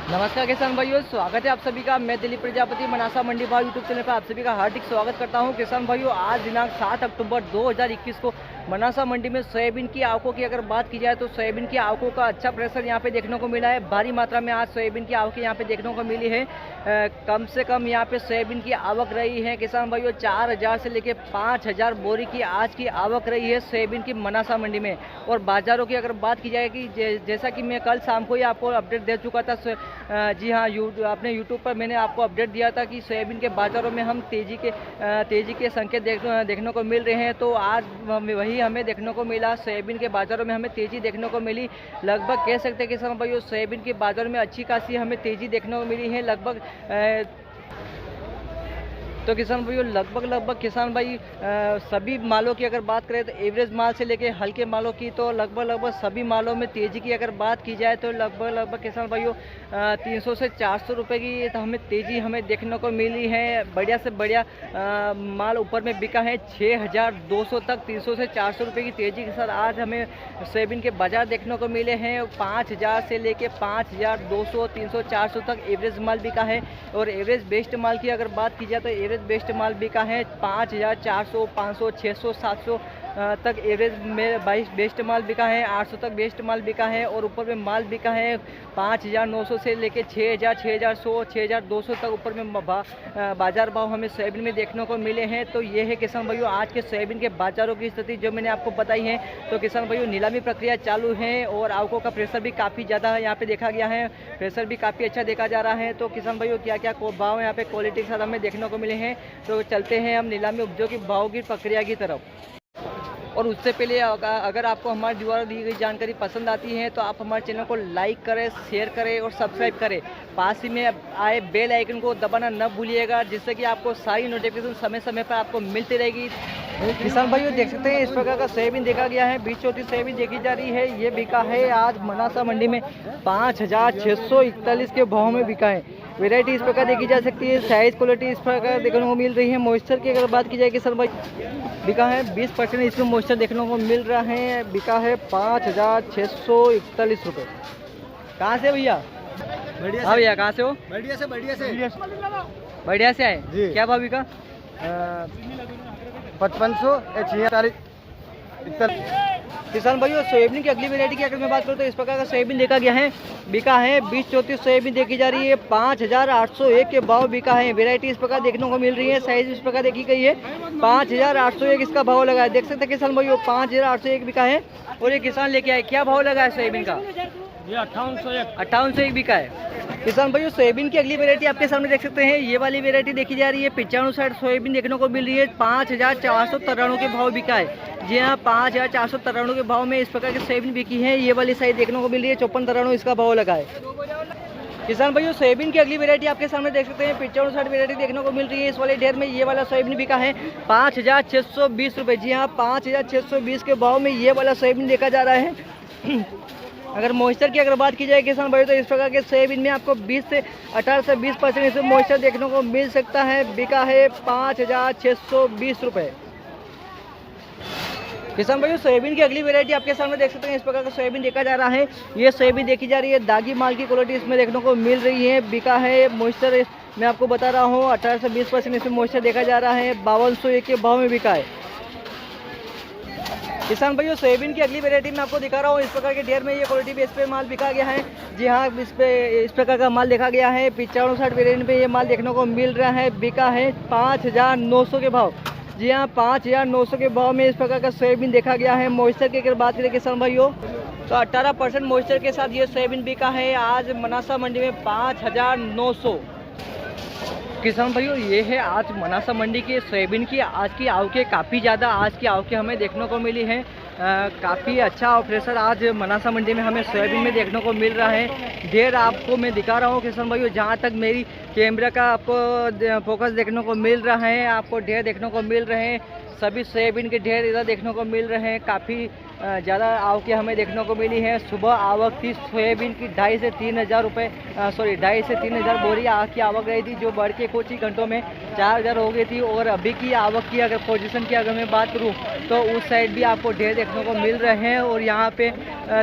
नमस्कार किसान भाइयों, स्वागत है आप सभी का। मैं दिलीप प्रजापति मनासा मंडी भाव यूट्यूब चैनल पर आप सभी का हार्दिक स्वागत करता हूं। किसान भाइयों, आज दिनांक 7 अक्टूबर 2021 को मनासा मंडी में सोयाबीन की आवकों की अगर बात की जाए तो सोयाबीन की आवकों का अच्छा प्रेशर यहां पे देखने को मिला है। भारी मात्रा में आज सोयाबीन की आवक यहां पे देखने को मिली है। कम से कम यहां पे सोयाबीन की आवक रही है किसान भाइयों 4000 से लेकर 5000 बोरी की आज की आवक रही है सोयाबीन की मनासा मंडी में। और बाजारों की अगर बात की जाए कि जैसा कि मैं कल शाम को ही आपको अपडेट दे चुका था, जी हाँ, अपने यूट्यूब पर मैंने आपको अपडेट दिया था कि सोयाबीन के बाज़ारों में हम तेज़ी के संकेत देखने को मिल रहे हैं। तो आज वही हमें देखने को मिला। सोयाबीन के बाज़ारों में हमें तेज़ी देखने को मिली। लगभग कह सकते हैं कि किसान भाइयों सोयाबीन के बाज़ारों में अच्छी खासी हमें तेज़ी देखने को मिली है। लगभग तो किसान भाइयों लगभग किसान भाई सभी मालों की अगर बात करें तो एवरेज माल से लेके हल्के मालों की तो लगभग सभी मालों में तेज़ी की अगर बात की जाए तो लगभग किसान भाइयों 300 से 400 रुपये की तो हमें तेज़ी हमें देखने को मिली है। बढ़िया से बढ़िया माल ऊपर में बिका है 6200 तक। 300 से 400 रुपये की तेज़ी के साथ आज हमें सोयाबीन के बाज़ार देखने को मिले हैं। 5000 से लेके 5200, 300, 400 तक एवरेज माल बिका है। और एवरेज बेस्ट माल की अगर बात की जाए तो एवरेज बेस्ट माल बिका है 5400, 500, 600, 700 तक एवरेज में बेस्ट माल बिका है। 800 तक बेस्ट माल बिका है। और ऊपर में माल बिका है 5900 से लेके 6000, 6100, 6200 तक ऊपर में बाजार भाव हमें सोयाबीन में देखने को मिले हैं। तो ये है किसान भाइयों आज के सोयाबीन के बाजारों की स्थिति जो मैंने आपको बताई है। तो किसान भाइयों नीलामी प्रक्रिया चालू है और आवकों का प्रेशर भी काफ़ी ज़्यादा यहाँ पे देखा गया है। प्रेशर भी काफ़ी अच्छा देखा जा रहा है। तो किसान भाइयों क्या क्या भाव यहाँ पे क्वालिटी के साथ हमें देखने को मिले हैं। तो चलते हैं हम नीलामी उपजों की भाव की प्रक्रिया की तरफ। और उससे पहले अगर आपको हमारे द्वारा दी गई जानकारी पसंद आती है तो आप हमारे चैनल को लाइक करें, शेयर करें और सब्सक्राइब करें। पास ही में आए बेल आइकन को दबाना न भूलिएगा, जिससे कि आपको सारी नोटिफिकेशन समय समय पर आपको मिलती रहेगी। किसान भाइयों देख सकते हैं इस प्रकार का सोयाबीन देखा गया है। 20 चौथी सोयाबीन देखी जा रही है। ये बिका है आज मनासा मंडी में 5641 के भाव में बिका है। वैरायटी इस प्रकार देखी जा सकती है। साइज क्वालिटी इस प्रकार देखने को मिल रही है। मॉइस्चर की अगर बात की जाए किसान भाई बिका है 20% इसमें मॉइस्चर देखने को मिल रहा है। बिका है 5641 रुपये। कहाँ से भैया? हाँ भैया, कहाँ से हो? बढ़िया से बढ़िया से आए जी। क्या भाव बिका? 5500, 46, किसान भाइयों सोयाबीन की अगली वैरायटी की अगर मैं बात करूँ तो इस प्रकार का सोयाबीन देखा गया है। बिका है 2034 सोयाबीन देखी जा रही है। 5801 के भाव बिका है। वैरायटी इस प्रकार देखने को मिल रही है। साइज इस प्रकार देखी गई है। 5801 इसका भाव लगा है। देख सकते हैं किसान भाइयों 5801 बिका है। और ये किसान लेके आए, क्या भाव लगा है सोयाबीन का? ये 5801 बिका है। किसान भाइयों सोयाबीन की अगली वैरायटी आपके सामने देख सकते हैं। ये वाली वैरायटी देखी जा रही है 95 सोयाबीन देखने को मिल रही है। 5493 के भाव बिका है। जी हाँ, 5493 के भाव में इस प्रकार की सोयाबीन बिकी है। ये वाली साइज देखने को मिल रही है 5493 इसका भाव लगा है। किसान भाइयों सोयाबीन की अगली वैरायटी आपके सामने देख सकते हैं 55 वैरायटी देखने को मिल रही है। इस वाले ढेर में ये वाला सोयाबीन बिका है 5620 रुपये। जी हाँ, 5620 के भाव में ये वाला सोयाबीन देखा जा रहा है। अगर मॉइस्चर की अगर बात की जाए किसान भाई तो इस प्रकार के सोयाबीन में आपको 18 से 20% इसमें मॉइस्चर देखने को मिल सकता है। बिका है 5620 रुपये। किसान भाइयों सोयाबीन की अगली वैरायटी आपके सामने देख सकते हैं। इस प्रकार का सोयाबीन देखा जा रहा है। ये सोयाबीन देखी जा रही है। दागी माल की क्वालिटी इसमें देखने को मिल रही है। बिका है मॉइस्चर मैं आपको बता रहा हूँ 18 से 20% इसमें मॉइस्चर देखा जा रहा है। 5201 के भाव में बिका है। किसान भाइयों सोयाबीन की अगली वैरायटी में आपको दिखा रहा हूँ। इस प्रकार के ढेर में ये क्वालिटी बेस पे माल बिका गया है। जी हाँ, इस प्रकार का माल देखा गया है। 55 वैरायटी पे ये माल देखने को मिल रहा है। बिका है 5900 के भाव। जी हाँ, 5900 के भाव में इस प्रकार का सोयाबीन देखा गया है। मॉइस्चर की अगर बात करें किसान भाइयों तो 18% मॉइस्चर के साथ ये सोयाबीन बिका है आज मनासा मंडी में 5900। किसान भाइयों ये है आज मनासा मंडी के सोयाबीन की आज की आवकें काफ़ी ज़्यादा आज की आवकें हमें देखने को मिली हैं। काफ़ी अच्छा प्रेशर आज मनासा मंडी में हमें सोयाबीन में देखने को मिल रहा है। ढेर आपको मैं दिखा रहा हूँ किसान भाइयों, जहाँ तक मेरी कैमरा का आपको फोकस देखने को मिल रहा है आपको ढेर देखने को मिल रहे हैं। सभी सोयाबीन के ढेर इधर देखने को मिल रहे हैं। काफ़ी ज़्यादा आवकें हमें देखने को मिली है। सुबह आवक थी सोयाबीन की 2,500 से 3,000 रुपये 2,500 से 3,000 बोरी की आवक रही थी, जो बढ़ के कुछ ही घंटों में 4,000 हो गई थी। और अभी की आवक की अगर पोजीशन की अगर मैं बात करूं तो उस साइड भी आपको ढेर देखने को मिल रहे हैं। और यहाँ पे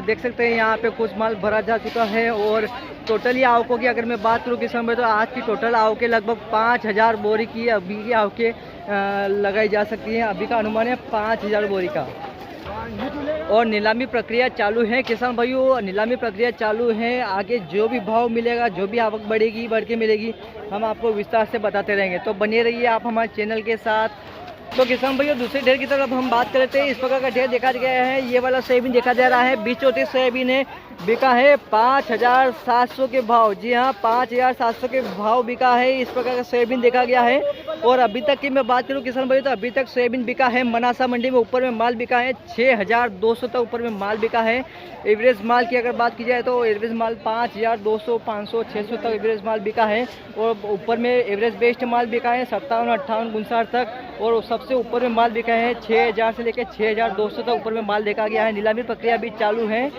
देख सकते हैं यहाँ पे कुछ माल भरा जा चुका है और टोटली आवकों की अगर मैं बात करूँ किसान भाई, तो आज की टोटल आवकें लगभग 5,000 बोरी की अभी की आवकें लगाई जा सकती हैं। अभी का अनुमान है 5,000 बोरी का। और नीलामी प्रक्रिया चालू है किसान भाइयों, नीलामी प्रक्रिया चालू है। आगे जो भी भाव मिलेगा, जो भी आवक बढ़ेगी, बढ़ के मिलेगी, हम आपको विस्तार से बताते रहेंगे। तो बने रहिए आप हमारे चैनल के साथ। तो किसान भाइयों, दूसरे ढेर की तरफ हम बात करते हैं। इस प्रकार का ढेर देखा गया है। ये वाला सोयाबीन देखा जा रहा है, 2034 सोयाबीन है, बिका है 5,700 के भाव। जी हाँ, 5,700 के भाव बिका है। इस प्रकार का सोयाबीन देखा गया है। और अभी तक की मैं बात करूं किसान भाई, तो अभी तक सोयाबीन बिका है मनासा मंडी में, ऊपर में माल बिका है 6,200 तक ऊपर में माल बिका है। एवरेज माल की अगर बात की जाए तो एवरेज माल 5,200, 500, 600 तक एवरेज माल बिका है। और ऊपर में एवरेज बेस्ट माल बिका है 57, 58, 59 तक। और सबसे ऊपर में माल बिका है 6,000 से लेकर 6,200 तक ऊपर में माल देखा गया है। नीलामी प्रक्रिया भी चालू है।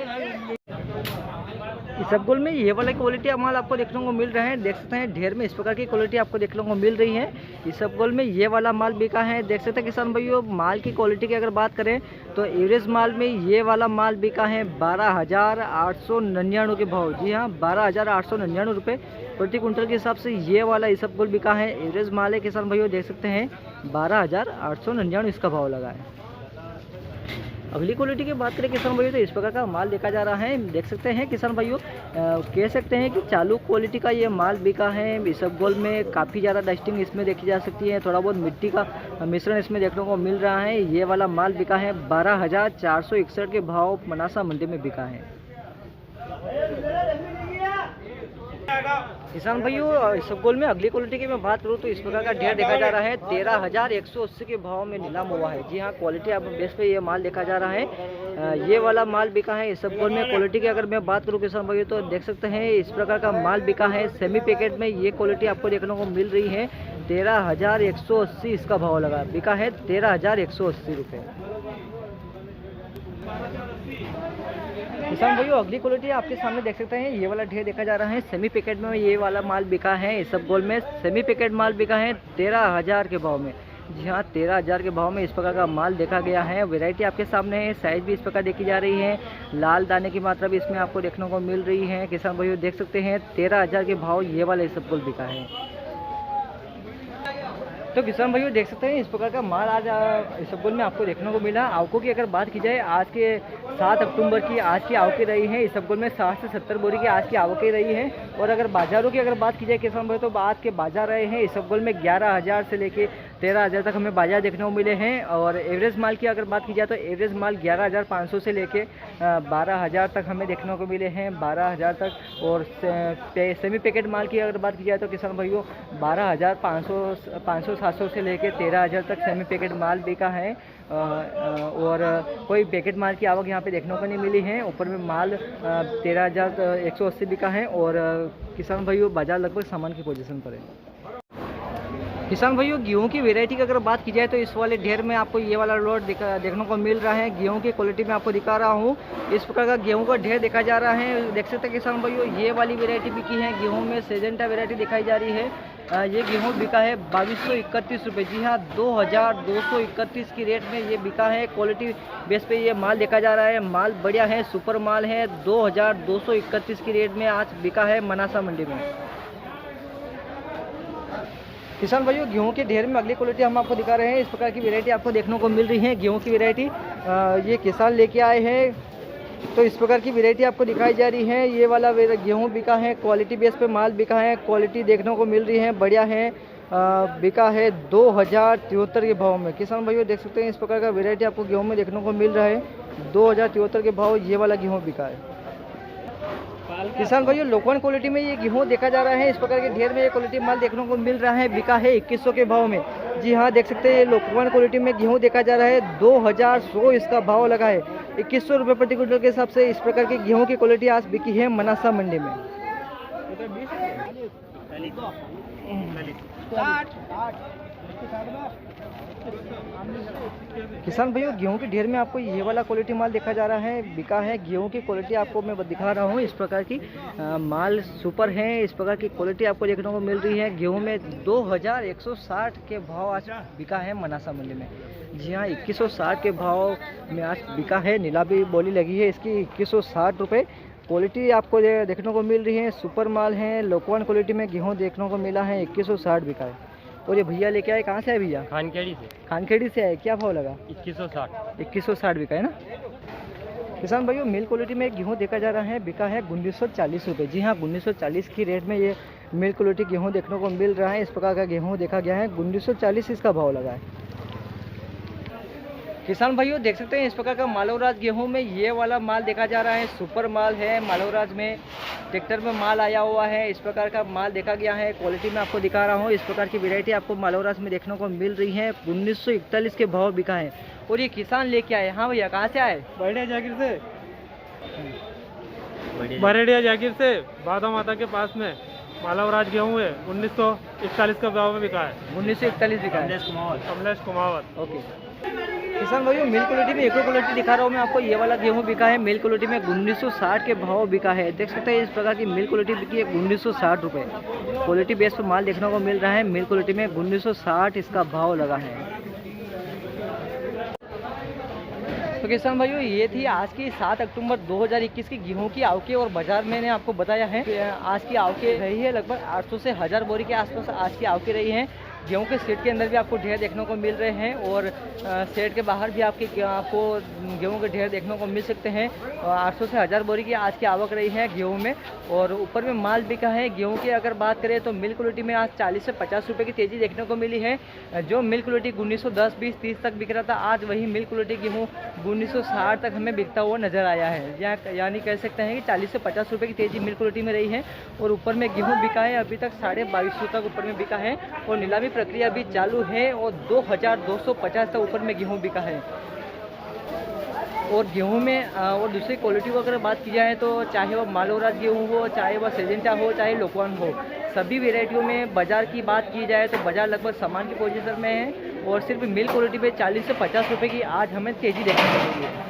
इसबगोल में ये वाला क्वालिटी माल आपको देखने को मिल रहा है। देख सकते हैं ढेर में इस प्रकार की क्वालिटी आपको देखने को मिल रही है। इसबगोल में ये वाला माल बिका है। देख सकते हैं किसान भाइयों, माल की क्वालिटी की अगर बात करें तो एवरेज माल में ये वाला माल बिका है 12,899 के भाव। जी हाँ, 12,899 रुपये प्रति कुंटल के हिसाब से ये वाला इसबगोल बिका है। एवरेज माल है किसान भाइयों, देख सकते हैं 12,899 इसका भाव लगा है। अगली क्वालिटी की बात करें किसान भाइयों, तो इस प्रकार का माल देखा जा रहा है। देख सकते हैं किसान भाइयों, कह सकते हैं कि चालू क्वालिटी का ये माल बिका है। इसबगोल में काफ़ी ज़्यादा डस्टिंग इसमें देखी जा सकती है, थोड़ा बहुत मिट्टी का मिश्रण इसमें देखने को मिल रहा है। ये वाला माल बिका है 12,461 के भाव मनासा मंडी में बिका है। किसान भाइयों, इसबगोल में अगली क्वालिटी की मैं बात करूँ तो इस प्रकार का ढेर देखा जा रहा है 13,180 के भाव में नीलाम हुआ है। जी हाँ, क्वालिटी आप बेस पे ये माल देखा जा रहा है। ये वाला माल बिका है इसबगोल में। क्वालिटी की अगर मैं बात करूँ किसान भाइयों, तो देख सकते हैं इस प्रकार का माल बिका है सेमी पैकेट में। ये क्वालिटी आपको देखने को मिल रही है। 13,180 इसका भाव लगा, बिका है 13,180 रुपये। किसान भाइयों, अगली क्वालिटी आपके सामने देख सकते हैं। ये वाला ढेर देखा जा रहा है सेमी पैकेट में। ये वाला माल बिका है इसबगोल में, सेमी पैकेट माल बिका है 13,000 के भाव में। जी हाँ, 13,000 के भाव में इस प्रकार का माल देखा गया है। वैरायटी आपके सामने है, साइज भी इस प्रकार देखी जा रही है। लाल दाने की मात्रा भी इसमें आपको देखने को मिल रही है। किसान भाइयों देख सकते हैं 13,000 के भाव ये वाला इसबगोल बिका है। तो किसान भाइयों देख सकते हैं इस प्रकार का माल आज इसबगोल में आपको देखने को मिला। आवकों की अगर बात की जाए, आज के 7 अक्टूबर की आज की आवकें रही हैं इसबगोल में 60 से 70 बोरी की आज की आवकें रही हैं। और अगर बाजारों की अगर बात की जाए किसान भाई, तो आज के बाजार रहे हैं इसबगोल में 11,000 से लेके 13,000 तक हमें बाजार देखने को मिले हैं। और एवरेज माल की अगर बात की जाए तो एवरेज माल 11,500 से लेके 12,000 तक हमें देखने को मिले हैं, 12,000 तक। और सेमी पैकेट माल की अगर बात की जाए तो किसान भाइयों 12,500 700 से लेके 13,000 तक सेमी पैकेट माल बिका है। और कोई पैकेट माल की आवक यहाँ पे देखने को नहीं मिली है। ऊपर में माल 13,180 बिका है। और किसान भाइयों बाजार लगभग सामान की पोजीशन पर है। किसान भाइयों, गेहूं की वैरायटी की अगर बात की जाए तो इस वाले ढेर में आपको ये वाला लोड देखने को मिल रहा है। गेहूं की क्वालिटी में आपको दिखा रहा हूँ। इस प्रकार का गेहूं का ढेर देखा जा रहा है। देख सकते हैं किसान भाइयों, ये वाली वैरायटी बिकी है। गेहूं में सेजेंटा वैरायटी दिखाई जा रही है। ये गेहूं बिका है 2,231 रुपये। जी हाँ, 2,231 की रेट में ये बिका है। क्वालिटी बेस पे ये माल देखा जा रहा है। माल बढ़िया है, सुपर माल है। 2,231 की रेट में आज बिका है मनासा मंडी में। किसान भाइयों, गेहूं के ढेर में अगली क्वालिटी हम आपको दिखा रहे हैं। इस प्रकार की वैरायटी आपको देखने को मिल रही है। गेहूं की वैरायटी ये किसान लेके आए हैं, तो इस प्रकार की वैरायटी आपको दिखाई जा रही है। ये वाला गेहूं बिका है, क्वालिटी बेस पे माल बिका है। क्वालिटी देखने को मिल रही है, बढ़िया है। बिका है 2,073 के भाव में। किसान भाइयों देख सकते हैं इस प्रकार का वैरायटी आपको गेहूं में देखने को मिल रहा है। 2,073 के भाव ये वाला गेहूँ बिका है। किसान भाइयों, लोकवन क्वालिटी में ये गेहूं देखा जा रहा है। इस प्रकार के ढेर में ये क्वालिटी माल देखने को मिल रहा है। बिका है 2,100 के भाव में। जी हाँ, देख सकते हैं लोकवन क्वालिटी में गेहूं देखा जा रहा है। 2,100 इसका भाव लगा है। 2,100 रुपये प्रति क्विंटल के हिसाब से इस प्रकार की गेहूं की क्वालिटी आज बिकी है मनासा मंडी में। किसान भाइयों, गेहूं के ढेर में आपको ये वाला क्वालिटी माल देखा जा रहा है। बिका है गेहूं की क्वालिटी आपको मैं दिखा रहा हूँ। इस प्रकार की माल सुपर है। इस प्रकार की क्वालिटी आपको देखने को मिल रही है। गेहूं में 2,160 के भाव आज बिका है मनासा मंडी में। जी हाँ, 2,160 के भाव में आज बिका है। नीलामी बोली लगी है इसकी 2,160 रुपये क्वालिटी आपको देखने को मिल रही है, सुपर माल है। लोकवान क्वालिटी में गेहूँ देखने को मिला है, 2160 बिका है। और ये भैया लेके आए, कहाँ से आए भैया? खानखेड़ी से। खानखेड़ी से आए। क्या भाव लगा? 2160। 2160 बिका है ना। किसान भाइयों, मिल क्वालिटी में गेहूँ देखा जा रहा है, बिका है 1940 रुपये। जी हाँ, 1940 की रेट में ये मिल क्वालिटी गेहूँ देखने को मिल रहा है। इस प्रकार का गेहूँ देखा गया है, 1940 इसका भाव लगा है। किसान भाइयों देख सकते हैं इस प्रकार का मालवराज गेहूं में ये वाला माल देखा जा रहा है, सुपर माल है। मालवराज में ट्रैक्टर में माल आया हुआ है, इस प्रकार का माल देखा गया है। क्वालिटी में आपको दिखा रहा हूँ, इस प्रकार की वैरायटी आपको मालवराज में देखने को मिल रही है। 1941 के भाव बिका है और ये किसान लेके आए। हाँ भैया, कहाँ से आए? बरड़िया जाकिर से। बरड़िया जाकिर से बाधा माता के पास में मालवराज गेहूँ है, 1941 का भाव में बिका है। 1941 बिका है। कमलेश कुमावत। ओके किसान भाइयों, मिल क्वालिटी में एक और क्वालिटी दिखा रहा हूँ मैं आपको। ये वाला गेहूं बिका है मिल क्वालिटी में 1960 के भाव बिका है। देख सकते हैं इस प्रकार की मिल क्वालिटी बिकी है 1960 रुपये। क्वालिटी बेस पर माल देखने को मिल रहा है। मिल क्वालिटी में 1960 इसका भाव लगा है। तो किसान भाइयों, ये थी आज की 7 अक्टूबर 2021 की गेहूं की आवके और बाजार मैंने आपको बताया है। आज की आवके रही है लगभग 800 से 1000 बोरी के आसपास आज की आवके रही है। गेहूं के सेट के अंदर भी आपको ढेर देखने को मिल रहे हैं और सेट के बाहर भी आपको गेहूं के ढेर देखने को मिल सकते हैं। 800 से 1000 बोरी की आज की आवक रही है गेहूं में। और ऊपर में माल बिका है गेहूं की अगर बात करें तो मिल क्वालिटी में आज 40 से 50 रुपये की तेज़ी देखने को मिली है। जो मिल क्वालिटी 1910, 20, 30 तक बिक रहा था, आज वही मिल क्वालिटी गेहूँ 1960 तक हमें बिकता हुआ नजर आया है। यानी कह सकते हैं कि 40 से 50 रुपये की तेज़ी मिल क्वालिटी में रही है। और ऊपर में गेहूँ बिका है अभी तक 2250 तक ऊपर में बिका है और नीलामी प्रक्रिया भी चालू है और 2250 तक ऊपर में गेहूं बिका है। और गेहूं में और दूसरी क्वालिटी को अगर बात की जाए तो चाहे वह मालवराज गेहूं हो, चाहे वह सेजेंटा हो, चाहे लोकवान हो, सभी वेराइटियों में बाज़ार की बात की जाए तो बाज़ार लगभग समान की पोजीशन में है। और सिर्फ मिल क्वालिटी पे 40 से 50 रुपये की आज हमें तेज़ी देखने को मिली है।